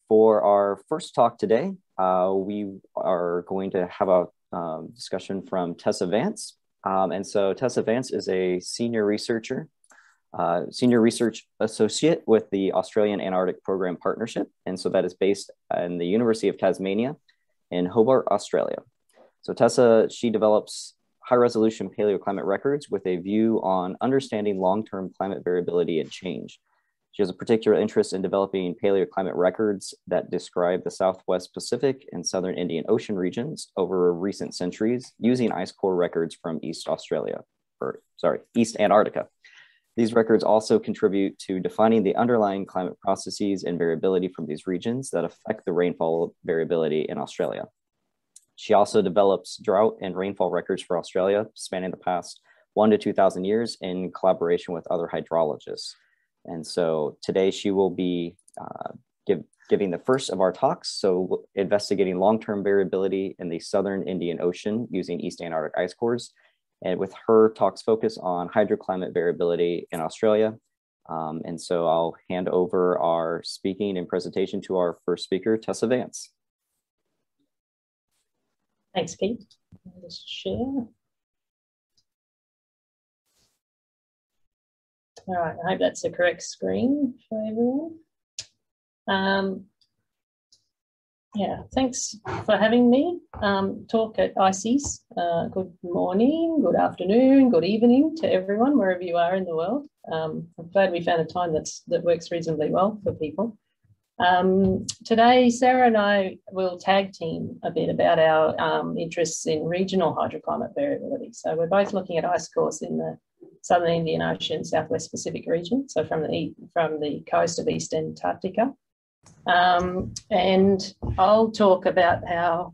For our first talk today, we are going to have a discussion from Tessa Vance. And so Tessa Vance is a senior research associate with the Australian Antarctic Program Partnership. And so that is based in the University of Tasmania in Hobart, Australia. So Tessa, she develops high-resolution paleoclimate records with a view on understanding long-term climate variability and change. She has a particular interest in developing paleoclimate records that describe the Southwest Pacific and Southern Indian Ocean regions over recent centuries using ice core records from East Antarctica. These records also contribute to defining the underlying climate processes and variability from these regions that affect the rainfall variability in Australia. She also develops drought and rainfall records for Australia spanning the past 1,000 to 2,000 years in collaboration with other hydrologists. And so today she will be giving the first of our talks, so investigating long-term variability in the Southern Indian Ocean using East Antarctic ice cores. And with her talks focus on hydroclimate variability in Australia. And so I'll hand over our speaking and presentation to our first speaker, Tessa Vance. Thanks, Pete. I'll just share. All right, I hope that's the correct screen for everyone. Yeah, thanks for having me talk at ICYS. Good morning, good afternoon, good evening to everyone, wherever you are in the world. I'm glad we found a time that works reasonably well for people. Today, Sarah and I will tag team a bit about our interests in regional hydroclimate variability. So we're both looking at ice cores in the Southern Indian Ocean, Southwest Pacific region, so from the coast of East Antarctica. And I'll talk about how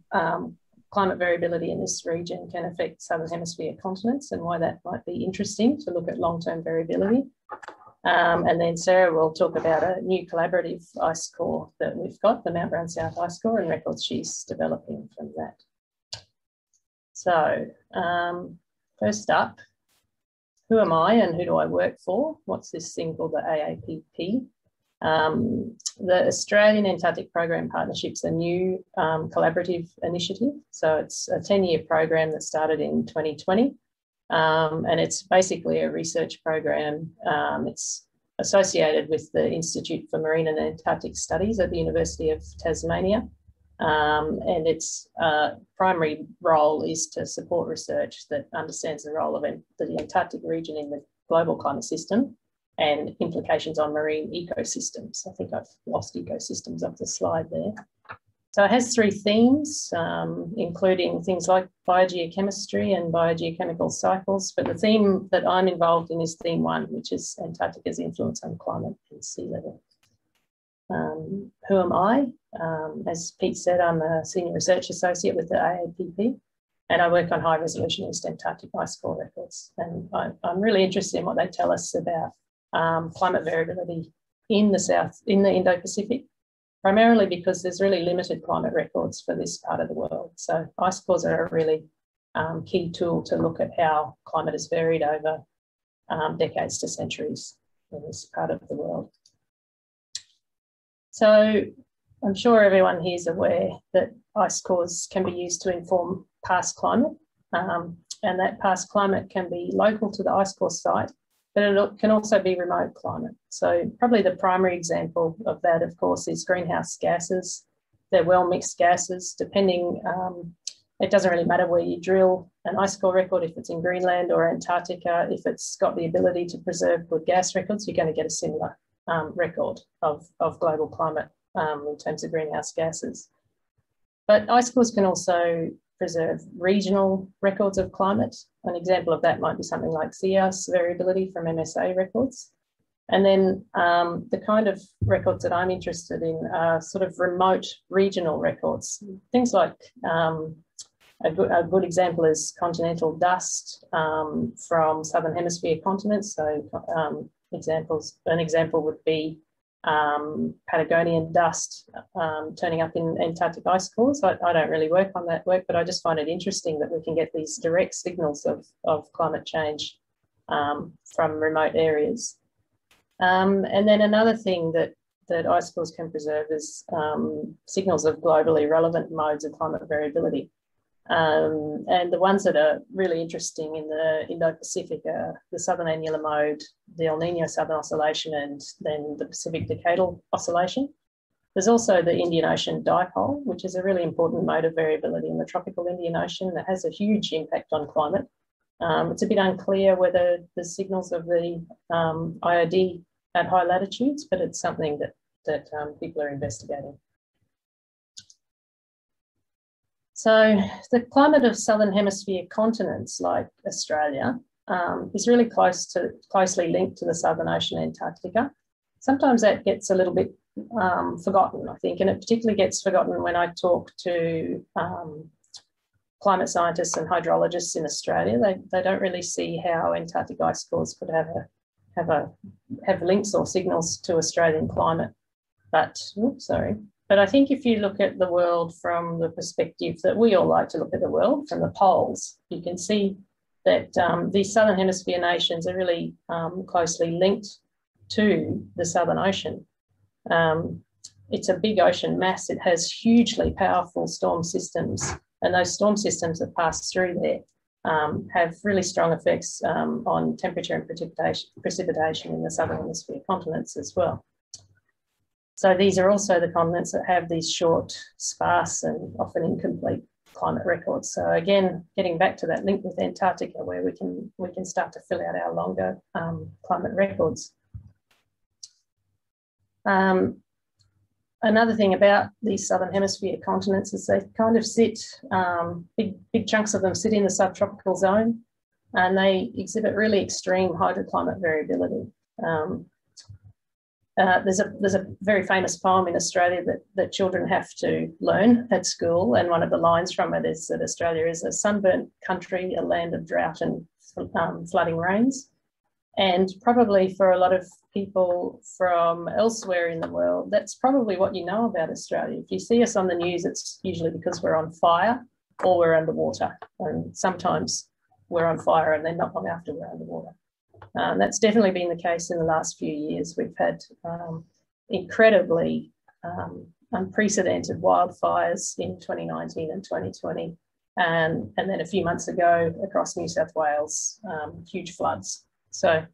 climate variability in this region can affect Southern Hemisphere continents and why that might be interesting to look at long-term variability. And then Sarah will talk about a new collaborative ice core that we've got, the Mount Brown South ice core, and records she's developing from that. So first up, who am I and who do I work for? What's this thing called the AAPP? The Australian Antarctic Program Partnership's a new collaborative initiative. So it's a 10-year program that started in 2020. And it's basically a research program. It's associated with the Institute for Marine and Antarctic Studies at the University of Tasmania. And its primary role is to support research that understands the role of the Antarctic region in the global climate system and implications on marine ecosystems. I think I've lost ecosystems off the slide there. So it has three themes, including things like biogeochemistry and biogeochemical cycles. But the theme that I'm involved in is theme one, which is Antarctica's influence on climate and sea level. Who am I? As Pete said, I'm a senior research associate with the AAPP, and I work on high resolution East Antarctic ice core records. And I'm really interested in what they tell us about climate variability in the Indo-Pacific, primarily because there's really limited climate records for this part of the world. So ice cores are a really key tool to look at how climate has varied over decades to centuries in this part of the world. So I'm sure everyone here is aware that ice cores can be used to inform past climate, and that past climate can be local to the ice core site, but it can also be remote climate. So probably the primary example of that, of course, is greenhouse gases. They're well-mixed gases, depending, it doesn't really matter where you drill an ice core record, if it's in Greenland or Antarctica, if it's got the ability to preserve good gas records, you're going to get a similar record of global climate in terms of greenhouse gases. But ice cores can also preserve regional records of climate. An example of that might be something like ICYS variability from MSA records. And then the kind of records that I'm interested in are sort of remote regional records. Things like a good example is continental dust from Southern Hemisphere continents. So an example would be Patagonian dust turning up in Antarctic ice cores. I don't really work on that work, but I just find it interesting that we can get these direct signals of climate change from remote areas. And then another thing that that icicles can preserve as signals of globally relevant modes of climate variability. And the ones that are really interesting in the Indo-Pacific are the Southern Annular Mode, the El Nino Southern Oscillation, and then the Pacific Decadal Oscillation. There's also the Indian Ocean Dipole, which is a really important mode of variability in the tropical Indian Ocean that has a huge impact on climate. It's a bit unclear whether the signals of the IOD at high latitudes, but it's something that people are investigating. So the climate of Southern Hemisphere continents like Australia is really closely linked to the Southern Ocean and Antarctica. Sometimes that gets a little bit forgotten, I think, and it particularly gets forgotten when I talk to climate scientists and hydrologists in Australia. They don't really see how Antarctic ice cores could have links or signals to Australian climate. But I think if you look at the world from the perspective that we all like to look at the world, from the poles, you can see that these Southern Hemisphere nations are really closely linked to the Southern Ocean. It's a big ocean mass. It has hugely powerful storm systems, and those storm systems that pass through there have really strong effects on temperature and precipitation in the Southern Hemisphere continents as well. So these are also the continents that have these short, sparse and often incomplete climate records. So again, getting back to that link with Antarctica, where we can start to fill out our longer climate records. Another thing about these Southern Hemisphere continents is they kind of sit, big chunks of them sit in the subtropical zone, and they exhibit really extreme hydroclimate variability. There's a very famous poem in Australia that children have to learn at school, and one of the lines from it is that Australia is a sunburnt country, a land of drought and flooding rains. And probably for a lot of people from elsewhere in the world, that's probably what you know about Australia. If you see us on the news, it's usually because we're on fire or we're underwater. And sometimes we're on fire and then not long after we're underwater. That's definitely been the case in the last few years. We've had incredibly unprecedented wildfires in 2019 and 2020. And then a few months ago across New South Wales, huge floods. So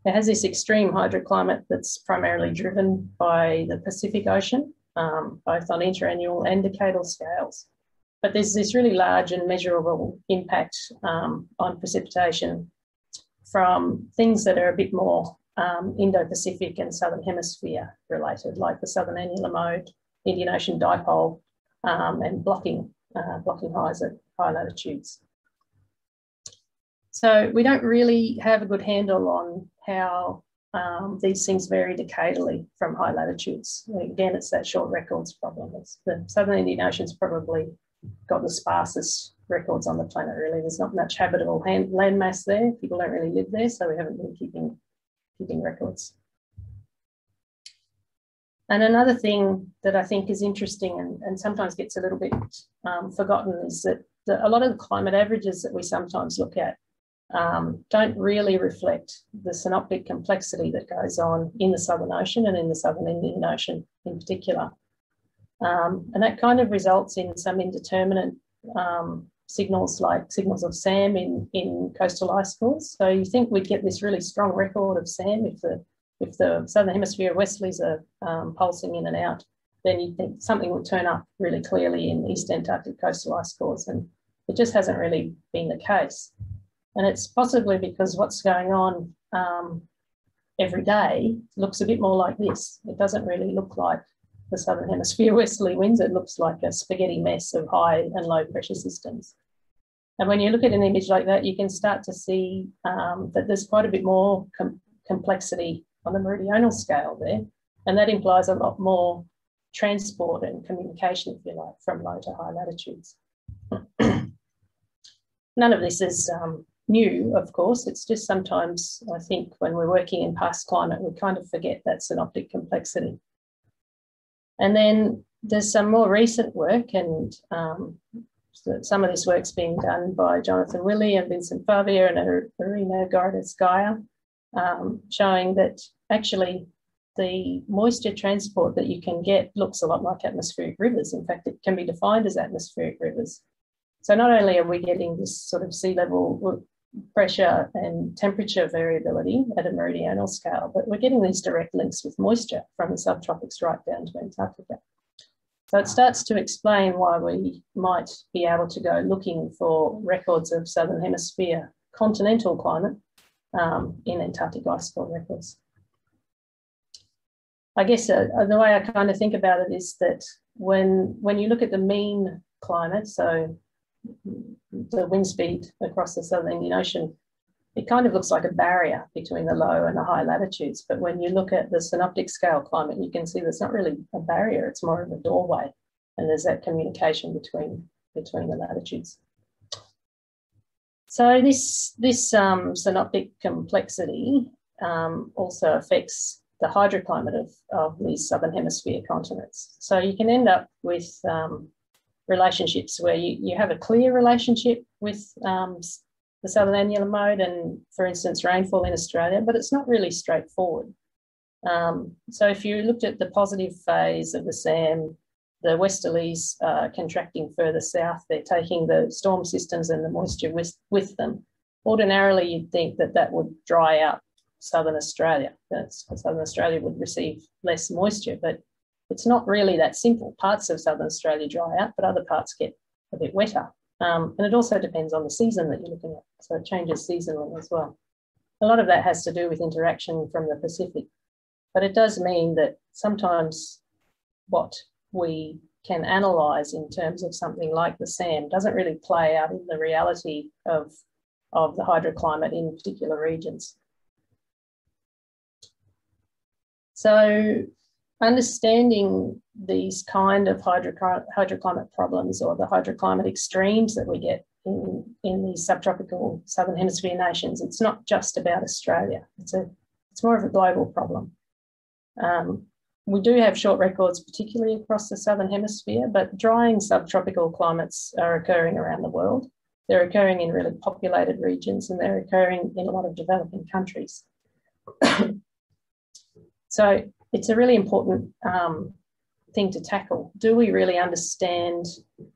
it has this extreme hydroclimate that's primarily driven by the Pacific Ocean, both on interannual and decadal scales. But there's this really large and measurable impact on precipitation from things that are a bit more Indo-Pacific and Southern Hemisphere related, like the Southern Annular Mode, Indian Ocean Dipole, and blocking highs at high latitudes. So we don't really have a good handle on how these things vary decadally from high latitudes. Again, it's that short records problem. The Southern Indian Ocean's probably got the sparsest records on the planet, really. There's not much habitable land mass there. People don't really live there, so we haven't been keeping records. And another thing that I think is interesting and sometimes gets a little bit forgotten is that a lot of the climate averages that we sometimes look at don't really reflect the synoptic complexity that goes on in the Southern Ocean and in the Southern Indian Ocean in particular. And that kind of results in some indeterminate signals, like signals of SAM in coastal ice cores. So you think we'd get this really strong record of SAM if the Southern Hemisphere westerlies are pulsing in and out, then you'd think something would turn up really clearly in East Antarctic coastal ice cores, and it just hasn't really been the case. And it's possibly because what's going on every day looks a bit more like this. It doesn't really look like the Southern Hemisphere westerly winds. It looks like a spaghetti mess of high and low pressure systems. And when you look at an image like that, you can start to see that there's quite a bit more complexity on the meridional scale there. And that implies a lot more transport and communication, if you like, from low to high latitudes. None of this is new, of course. It's just sometimes, I think, when we're working in past climate, we kind of forget that synoptic complexity. And then there's some more recent work, and some of this work's being done by Jonathan Willey and Vincent Favia and Irina Gorodetskaya, showing that actually the moisture transport that you can get looks a lot like atmospheric rivers. In fact, it can be defined as atmospheric rivers. So not only are we getting this sort of sea level pressure and temperature variability at a meridional scale, but we're getting these direct links with moisture from the subtropics right down to Antarctica. So it starts to explain why we might be able to go looking for records of Southern Hemisphere continental climate in Antarctic ice core records. I guess the way I kind of think about it is that when you look at the mean climate, so the wind speed across the Southern Indian Ocean, it kind of looks like a barrier between the low and the high latitudes. But when you look at the synoptic scale climate, you can see there's not really a barrier, it's more of a doorway. And there's that communication between the latitudes. So this synoptic complexity also affects the hydroclimate of these Southern Hemisphere continents. So you can end up with relationships where you have a clear relationship with the southern annular mode and, for instance, rainfall in Australia, but it's not really straightforward. So if you looked at the positive phase of the SAM, the westerlies contracting further south, they're taking the storm systems and the moisture with them. Ordinarily, you'd think that that would dry out southern Australia. Southern Australia would receive less moisture, but it's not really that simple. Parts of southern Australia dry out, but other parts get a bit wetter. And it also depends on the season that you're looking at. So it changes seasonally as well. A lot of that has to do with interaction from the Pacific. But it does mean that sometimes what we can analyse in terms of something like the SAM doesn't really play out in the reality of the hydroclimate in particular regions. So understanding these kind of hydroclimate problems, or the hydroclimate extremes that we get in these subtropical Southern Hemisphere nations, it's not just about Australia. It's more of a global problem. We do have short records, particularly across the Southern Hemisphere, but drying subtropical climates are occurring around the world. They're occurring in really populated regions, and they're occurring in a lot of developing countries. So it's a really important thing to tackle. Do we really understand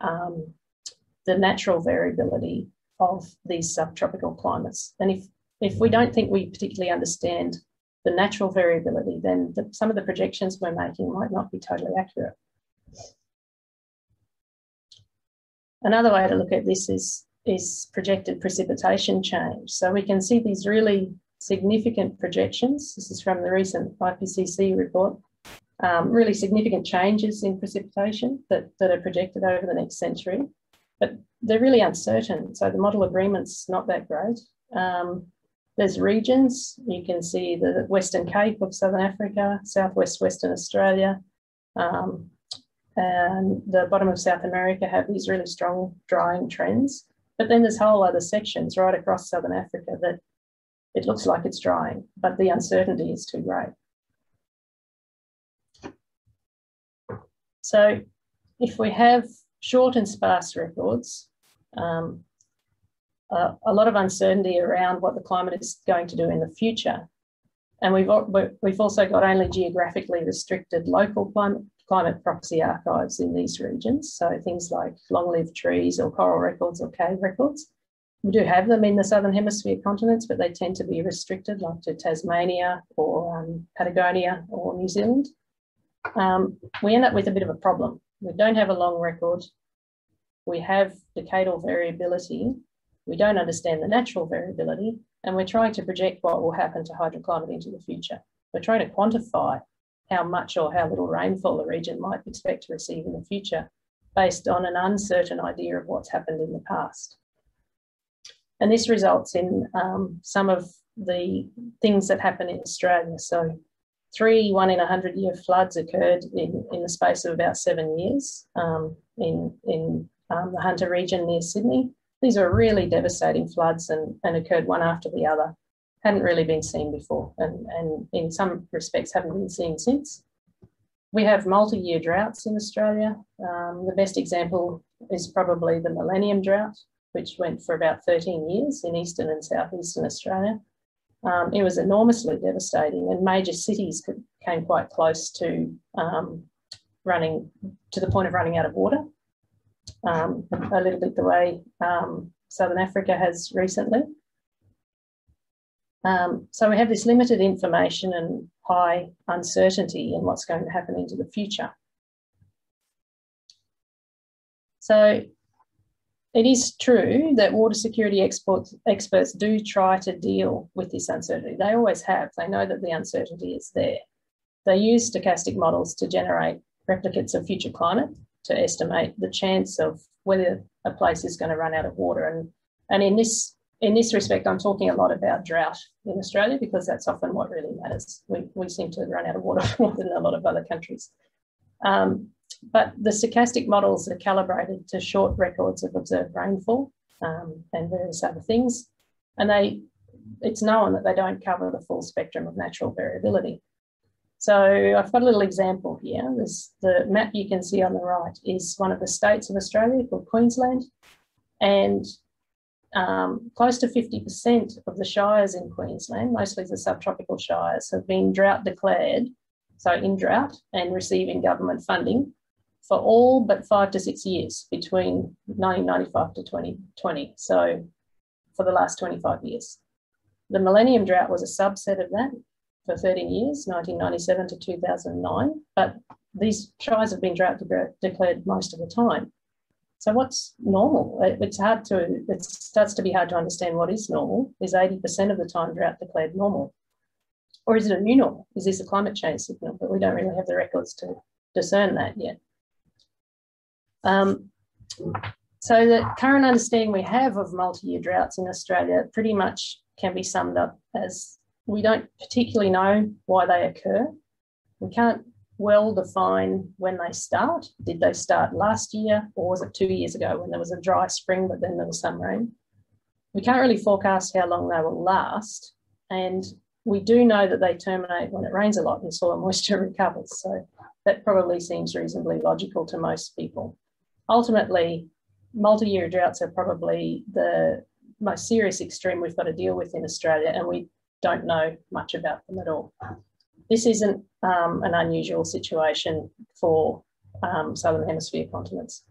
the natural variability of these subtropical climates? And if we don't think we particularly understand the natural variability, then some of the projections we're making might not be totally accurate. Another way to look at this is projected precipitation change. So we can see these really significant projections. This is from the recent IPCC report. Really significant changes in precipitation that are projected over the next century, but they're really uncertain. So the model agreement's not that great. There's regions. You can see the Western Cape of Southern Africa, Southwest Western Australia, and the bottom of South America have these really strong drying trends. But then there's whole other sections right across Southern Africa that it looks like it's drying, but the uncertainty is too great. So if we have short and sparse records, a lot of uncertainty around what the climate is going to do in the future. And we've also got only geographically restricted local climate proxy archives in these regions. So things like long-lived trees or coral records or cave records. We do have them in the Southern Hemisphere continents, but they tend to be restricted, like to Tasmania or Patagonia or New Zealand. We end up with a bit of a problem. We don't have a long record. We have decadal variability. We don't understand the natural variability, and we're trying to project what will happen to hydroclimate into the future. We're trying to quantify how much or how little rainfall a region might expect to receive in the future based on an uncertain idea of what's happened in the past. And this results in some of the things that happen in Australia. So 3 1 in 100-year floods occurred in the space of about 7 years in the Hunter region near Sydney. These are really devastating floods and occurred one after the other. Hadn't really been seen before, and in some respects haven't been seen since. We have multi-year droughts in Australia. The best example is probably the Millennium Drought, which went for about 13 years in eastern and southeastern Australia. It was enormously devastating, and major cities came quite close to running to the point of running out of water, a little bit the way Southern Africa has recently. So we have this limited information and high uncertainty in what's going to happen into the future. So it is true that water security experts do try to deal with this uncertainty. They always have. They know that the uncertainty is there. They use stochastic models to generate replicates of future climate to estimate the chance of whether a place is going to run out of water. And in this respect, I'm talking a lot about drought in Australia because that's often what really matters. We seem to run out of water more than a lot of other countries. But the stochastic models are calibrated to short records of observed rainfall and various other things. And it's known that they don't cover the full spectrum of natural variability. So I've got a little example here. The map you can see on the right is one of the states of Australia called Queensland. And close to 50% of the shires in Queensland, mostly the subtropical shires, have been drought declared, so in drought and receiving government funding for all but 5 to 6 years between 1995 to 2020, so for the last 25 years. The Millennium Drought was a subset of that for 13 years, 1997 to 2009, but these shires have been drought declared most of the time. So what's normal? It starts to be hard to understand what is normal. Is 80% of the time drought declared normal? Or is it a new normal? Is this a climate change signal? But we don't really have the records to discern that yet. So the current understanding we have of multi-year droughts in Australia pretty much can be summed up as we don't particularly know why they occur. We can't well define when they start. Did they start last year or was it 2 years ago when there was a dry spring but then there was some rain? We can't really forecast how long they will last, and we do know that they terminate when it rains a lot and soil moisture recovers, so that probably seems reasonably logical to most people. Ultimately, multi-year droughts are probably the most serious extreme we've got to deal with in Australia, and we don't know much about them at all. This isn't an unusual situation for Southern Hemisphere continents.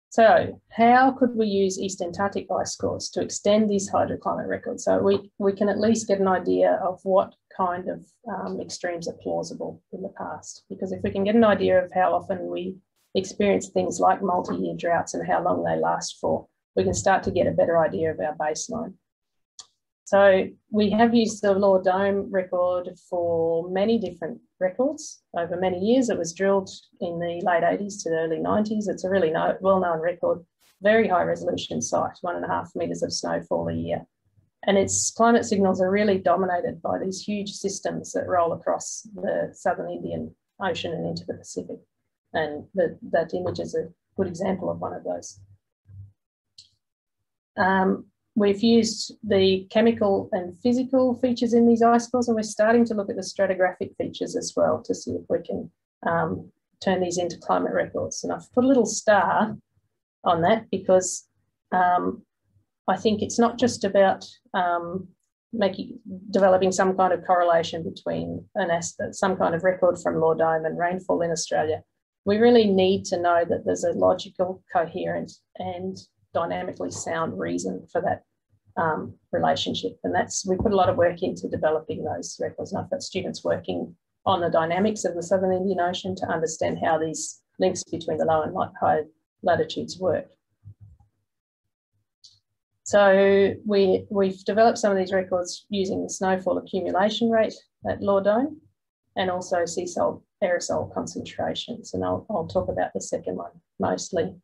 So how could we use East Antarctic ice cores to extend these hydroclimate records so we can at least get an idea of what kind of extremes are plausible in the past? Because if we can get an idea of how often we experience things like multi-year droughts and how long they last for, we can start to get a better idea of our baseline. So we have used the Law Dome record for many different records over many years. It was drilled in the late 80s to the early 90s. It's a really well-known record, very high resolution site, 1.5 metres of snowfall a year. And its climate signals are really dominated by these huge systems that roll across the southern Indian Ocean and into the Pacific. And that image is a good example of one of those. We've used the chemical and physical features in these ice cores, and we're starting to look at the stratigraphic features as well to see if we can turn these into climate records. And I've put a little star on that because I think it's not just about developing some kind of correlation between some kind of record from Law Dome and rainfall in Australia. We really need to know that there's a logical, coherent and dynamically sound reason for that relationship. And we put a lot of work into developing those records. And I've got students working on the dynamics of the southern Indian Ocean to understand how these links between the low and high latitudes work. So we've developed some of these records using the snowfall accumulation rate at Law Dome and also sea salt aerosol concentrations. And I'll talk about the second one mostly.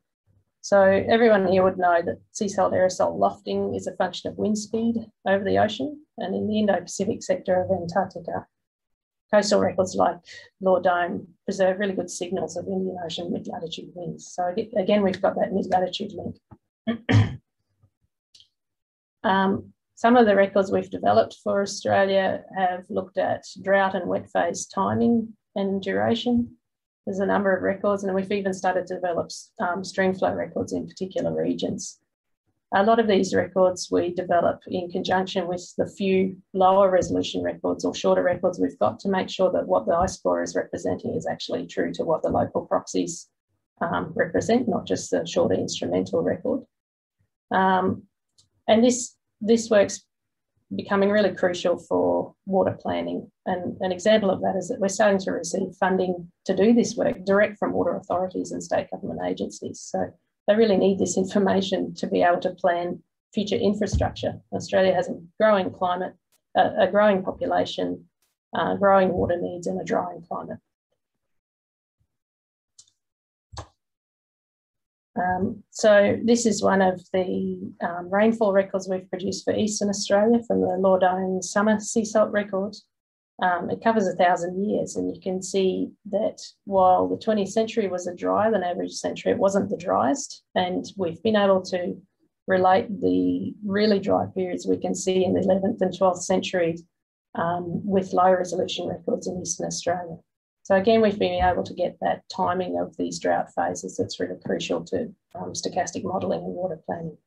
So everyone here would know that sea salt aerosol lofting is a function of wind speed over the ocean. And in the Indo-Pacific sector of Antarctica, coastal records like Law Dome preserve really good signals of Indian Ocean mid-latitude winds. So again, we've got that mid-latitude link. Some of the records we've developed for Australia have looked at drought and wet phase timing and duration. There's a number of records, and we've even started to develop streamflow records in particular regions. A lot of these records we develop in conjunction with the few lower resolution records or shorter records we've got to make sure that what the ice core is representing is actually true to what the local proxies represent, not just the shorter instrumental record. And this work's becoming really crucial for water planning. And an example of that is that we're starting to receive funding to do this work direct from water authorities and state government agencies. So they really need this information to be able to plan future infrastructure. Australia has a growing climate, a growing population, growing water needs and a drying climate. So this is one of the rainfall records we've produced for Eastern Australia from the Lordone summer sea salt record. It covers 1,000 years, and you can see that while the 20th century was a drier than average century, it wasn't the driest, and we've been able to relate the really dry periods we can see in the 11th and 12th century with low resolution records in Eastern Australia. So again, we've been able to get that timing of these drought phases that's really crucial to stochastic modelling and water planning.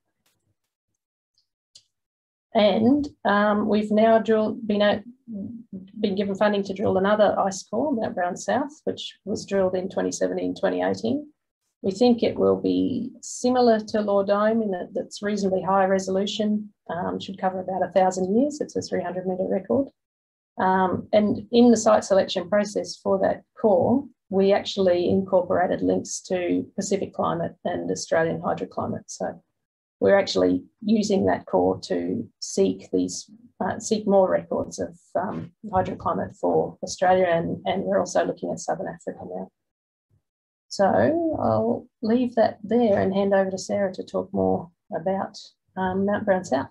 And we've now been given funding to drill another ice core, Mount Brown South, which was drilled in 2017, 2018. We think it will be similar to Lordome in that it's reasonably high resolution, should cover about 1,000 years. It's a 300-metre record. And in the site selection process for that core, we actually incorporated links to Pacific climate and Australian hydroclimate. So we're actually using that core to seek more records of hydroclimate for Australia, and we're also looking at Southern Africa now. So I'll leave that there and hand over to Sarah to talk more about Mount Brown South.